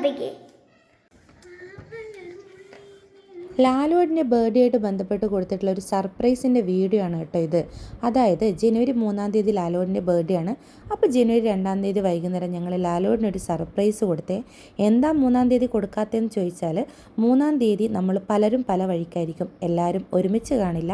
പഠിപ്പിക്കേ. ലാലുവേട്ടൻ്റെ birthday ആയിട്ട് ബന്ധപ്പെട്ട് കൊടുത്തിട്ടുള്ള ഒരു സർപ്രൈസിൻ്റെ വീഡിയോ ആണ് കേട്ടോ ഇത്. അതായത് ജനുവരി 3-ാം തീയതി ലാലുവേട്ടൻ്റെ ബർത്ത്ഡേ ആണ്. അപ്പോൾ ജനുവരി 2-ാം തീയതി വൈകുന്നേരം ഞങ്ങൾ ലാലുവേട്ടനൊരു സർപ്രൈസ് കൊടുത്തേ. എന്താ 3-ാം തീയതി കൊടുക്കാത്തതെന്ന് ചോദിച്ചാൽ, 3-ാം തീയതി നമ്മൾ പലരും പല വഴിക്കായിരിക്കും, എല്ലാവരും ഒരുമിച്ച് കാണില്ല.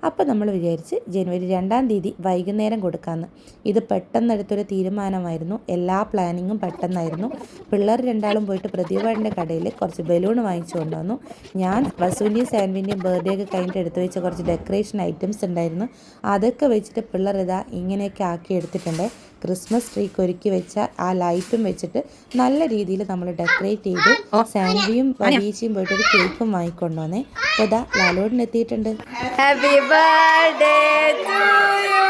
അപ്പോൾ നമ്മൾ വിചാരിച്ച് ജനുവരി 2-ാം തീയതി വൈകുന്നേരം കൊടുക്കാമെന്ന്. ഇത് പെട്ടെന്നെടുത്തൊരു തീരുമാനമായിരുന്നു. എല്ലാ പ്ലാനിങ്ങും പെട്ടെന്നായിരുന്നു. പിള്ളേർ രണ്ടാളും പോയിട്ട് പ്രതിഭയുടെ കടയിൽ കുറച്ച് ബലൂൺ വാങ്ങിച്ചു കൊണ്ടുവന്നു. ഞാൻ വസുവിൻ്റെയും സാൻവിൻ്റെയും ബർത്ത്ഡേ ഒക്കെ കഴിഞ്ഞിട്ട് എടുത്തു വെച്ച കുറച്ച് ഡെക്കറേഷൻ ഐറ്റംസ് ഉണ്ടായിരുന്നു. അതൊക്കെ വെച്ചിട്ട് പിള്ളേർ ഇതാ ഇങ്ങനെയൊക്കെ ആക്കി എടുത്തിട്ടുണ്ട്. ക്രിസ്മസ് ട്രീക്ക് ഒരുക്കി വെച്ച ആ ലൈറ്റും വെച്ചിട്ട് നല്ല രീതിയിൽ നമ്മൾ ഡെക്കറേറ്റ് ചെയ്തു. സാൻവിയും വരീച്ചയും പോയിട്ട് ഒരു കേക്കും വാങ്ങിക്കൊണ്ടുവന്നേ. അപ്പോൾ ഇതാ ലാലോടിന് എത്തിയിട്ടുണ്ട്. Happy birthday to you,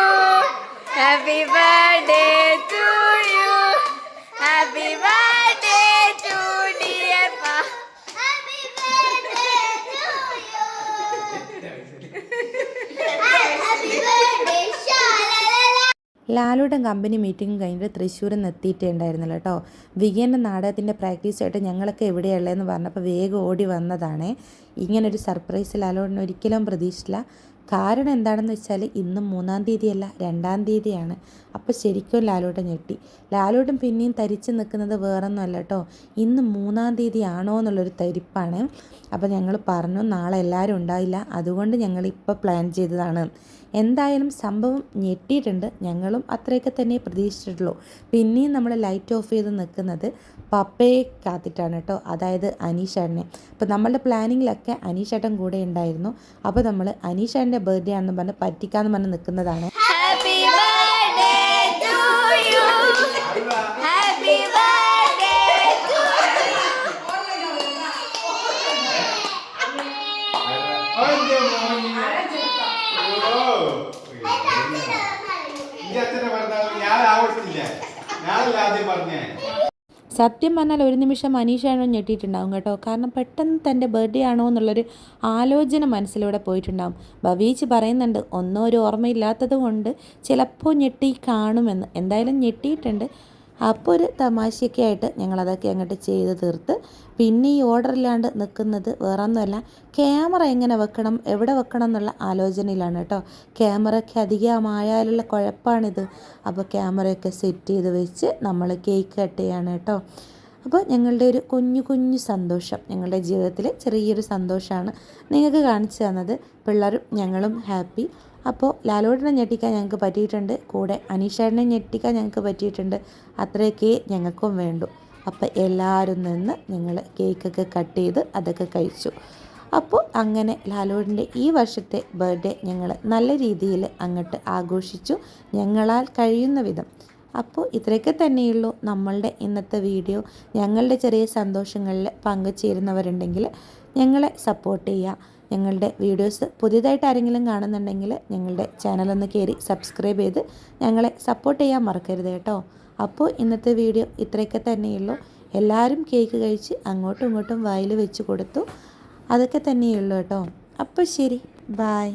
happy birthday to you, happy birthday to dear പാ, happy birthday to you, happy birthday ശാലല. ലാലുടെ കമ്പനി മീറ്റിംഗ് കഴിഞ്ഞിട്ട് തൃശ്ശൂരിൽ നിന്ന് എത്തിയിട്ടേ ഉണ്ടായിരുന്നില്ല കേട്ടോ. വിജയൻ്റെ നാടകത്തിൻ്റെ പ്രാക്ടീസായിട്ട് ഞങ്ങളൊക്കെ എവിടെയുള്ളതെന്ന് പറഞ്ഞപ്പോൾ വേഗം ഓടി വന്നതാണേ. ഇങ്ങനൊരു സർപ്രൈസ് ലാലുവിന് ഒരിക്കലും പ്രതീക്ഷിച്ചില്ല. കാരണം എന്താണെന്ന് വെച്ചാൽ ഇന്ന് 3-ാം തീയതിയല്ല 2-ാം തീയതിയാണ്. അപ്പോൾ ശരിക്കും ലാലുവേട്ടൻ ഞെട്ടി. ലാലുവേട്ടൻ പിന്നെയും തരിച്ച് നിൽക്കുന്നത് വേറൊന്നുമല്ല കേട്ടോ, ഇന്ന് 3-ാം തീയതി ആണോ എന്നുള്ളൊരു തരിപ്പാണ്. അപ്പോൾ ഞങ്ങൾ പറഞ്ഞു നാളെ എല്ലാവരും ഉണ്ടായില്ല, അതുകൊണ്ട് ഞങ്ങളിപ്പോൾ പ്ലാൻ ചെയ്തതാണ്. എന്തായാലും സംഭവം ഞെട്ടിയിട്ടുണ്ട്. ഞങ്ങളും അത്രയൊക്കെ തന്നെ പ്രതീക്ഷിച്ചിട്ടുള്ളൂ. പിന്നെയും നമ്മൾ ലൈറ്റ് ഓഫ് ചെയ്ത് നിൽക്കുന്നത് പപ്പയെ കാത്തിട്ടാണ് കേട്ടോ, അതായത് അനീഷേട്ടനെ. അപ്പോൾ നമ്മളുടെ പ്ലാനിങ്ങിലൊക്കെ അനീഷേട്ടൻ കൂടെ ഉണ്ടായിരുന്നു. അപ്പോൾ നമ്മൾ അനീഷേട്ടൻ്റെ ബർത്ത്ഡേ ആണെന്ന് പറഞ്ഞ് പറ്റിക്കാന്ന് പറഞ്ഞ് നിൽക്കുന്നതാണ്. സത്യം പറഞ്ഞാൽ ഒരു നിമിഷം അനീഷാണോ ഞെട്ടിയിട്ടുണ്ടാവും കേട്ടോ. കാരണം പെട്ടെന്ന് തൻ്റെ ബർത്ത്ഡേ ആണോ എന്നുള്ളൊരു ആലോചന മനസ്സിലൂടെ പോയിട്ടുണ്ടാവും. ഭവീച്ച് പറയുന്നുണ്ട് ഒന്നോ ഒരു ഓർമ്മയില്ലാത്തത് കൊണ്ട് ചിലപ്പോൾ ഞെട്ടി കാണുമെന്ന്. എന്തായാലും ഞെട്ടിയിട്ടുണ്ട്. അപ്പോൾ ഒരു തമാശയൊക്കെ ആയിട്ട് ഞങ്ങളതൊക്കെ അങ്ങോട്ട് ചെയ്ത് തീർത്ത്. പിന്നെ ഈ ഓർഡറില്ലാണ്ട് നിൽക്കുന്നത് വേറൊന്നുമല്ല, ക്യാമറ എങ്ങനെ വെക്കണം എവിടെ വെക്കണം എന്നുള്ള ആലോചനയിലാണ് കേട്ടോ. ക്യാമറയ്ക്ക് അധികമായാലുള്ള കുഴപ്പമാണിത്. അപ്പോൾ ക്യാമറയൊക്കെ സെറ്റ് ചെയ്ത് വെച്ച് നമ്മൾ കേക്ക് കട്ട് ചെയ്യാണ് കേട്ടോ. അപ്പോൾ ഞങ്ങളുടെ ഒരു കുഞ്ഞു സന്തോഷം, ഞങ്ങളുടെ ജീവിതത്തിൽ ചെറിയൊരു സന്തോഷമാണ് നിങ്ങൾക്ക് കാണിച്ചു തന്നത്. പിള്ളേരും ഞങ്ങളും ഹാപ്പി. അപ്പോൾ ലാലുവേട്ടനെ ഞെട്ടിക്കാൻ ഞങ്ങൾക്ക് പറ്റിയിട്ടുണ്ട്, കൂടെ അനീഷേട്ടനെ ഞെട്ടിക്കാൻ ഞങ്ങൾക്ക് പറ്റിയിട്ടുണ്ട്. അത്രയൊക്കെ ഞങ്ങൾക്കും വേണ്ടു. അപ്പോൾ എല്ലാവരും നിന്ന് ഞങ്ങൾ കേക്കൊക്കെ കട്ട് ചെയ്ത് അതൊക്കെ കഴിച്ചു. അപ്പോൾ അങ്ങനെ ലാലുവേട്ടൻ്റെ ഈ വർഷത്തെ ബർത്ത്ഡേ ഞങ്ങൾ നല്ല രീതിയിൽ അങ്ങോട്ട് ആഘോഷിച്ചു, ഞങ്ങളാൽ കഴിയുന്ന വിധം. അപ്പോൾ ഇത്രയൊക്കെ തന്നെയുള്ളൂ നമ്മളുടെ ഇന്നത്തെ വീഡിയോ. ഞങ്ങളുടെ ചെറിയ സന്തോഷങ്ങളിൽ പങ്കുചേരുന്നവരുണ്ടെങ്കിൽ ഞങ്ങളെ സപ്പോർട്ട് ചെയ്യുക. ഞങ്ങളുടെ വീഡിയോസ് പുതിയതായിട്ട് ആരെങ്കിലും കാണുന്നുണ്ടെങ്കിൽ ഞങ്ങളുടെ ചാനലൊന്ന് കയറി സബ്സ്ക്രൈബ് ചെയ്ത് ഞങ്ങളെ സപ്പോർട്ട് ചെയ്യാൻ മറക്കരുത് കേട്ടോ. അപ്പോൾ ഇന്നത്തെ വീഡിയോ ഇത്രയൊക്കെ തന്നെയുള്ളൂ. എല്ലാവരും കേക്ക് കഴിച്ച് അങ്ങോട്ടും ഇങ്ങോട്ടും വായിൽ വെച്ച് കൊടുത്തു. അതൊക്കെ തന്നെയുള്ളൂ കേട്ടോ. അപ്പോൾ ശരി, ബായ്.